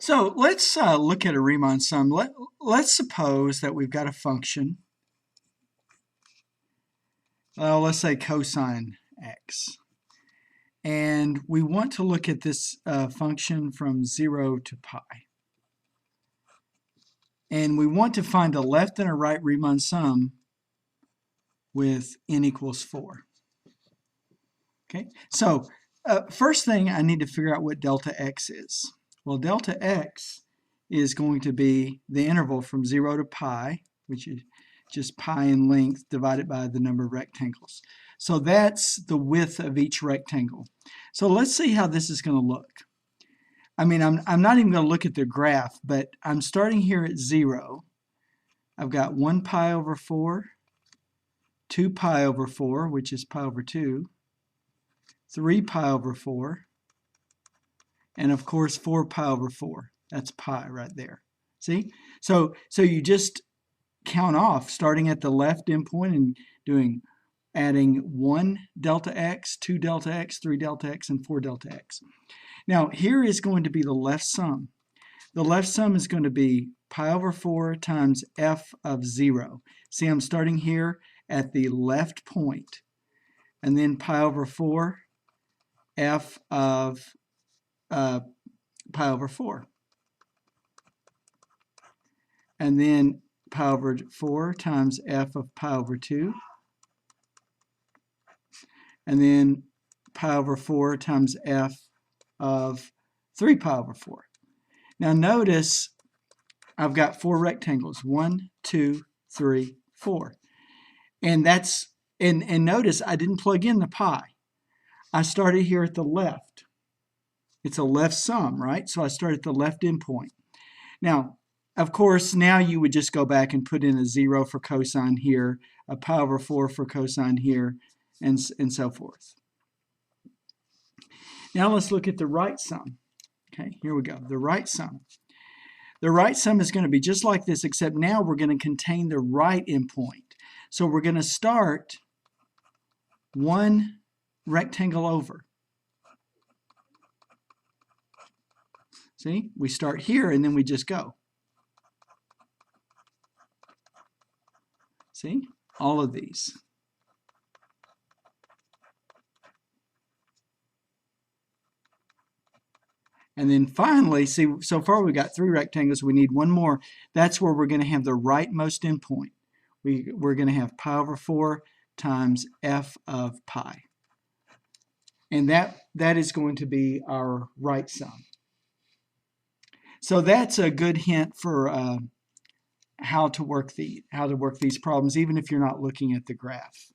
So let's look at a Riemann sum. Let's suppose that we've got a function. Let's say cosine x. And we want to look at this function from 0 to pi. And we want to find a left and a right Riemann sum with n equals 4. Okay, so first thing I need to figure out what delta x is. Well, delta x is going to be the interval from 0 to pi, which is just pi in length divided by the number of rectangles. So that's the width of each rectangle. So let's see how this is going to look. I mean, I'm not even going to look at the graph, but I'm starting here at 0. I've got 1 pi over 4, 2 pi over 4, which is pi over 2, 3 pi over 4, and of course 4 pi over 4. That's pi right there. See? So you just count off starting at the left endpoint and adding 1 delta x, 2 delta x, 3 delta x, and 4 delta x. Now here is going to be the left sum. The left sum is going to be pi over 4 times f of 0. See, I'm starting here at the left point, and then pi over 4 f of pi over 4. And then pi over 4 times f of pi over 2. And then pi over 4 times f of 3 pi over 4. Now notice I've got 4 rectangles. 1, 2, 3, 4. And notice I didn't plug in the pi. I started here at the left. It's a left sum, right? So I start at the left endpoint. Now, of course, now you would just go back and put in a 0 for cosine here, a pi over 4 for cosine here, and so forth. Now let's look at the right sum. Okay, here we go. The right sum. The right sum is going to be just like this, except now we're going to contain the right endpoint. So we're going to start 1 rectangle over. See, we start here and then we just go. See, all of these. And then finally, see, so far we've got 3 rectangles. We need 1 more. That's where we're going to have the rightmost endpoint. We're going to have pi over 4 times f of pi. And that is going to be our right sum. So that's a good hint for how to work these problems, even if you're not looking at the graph.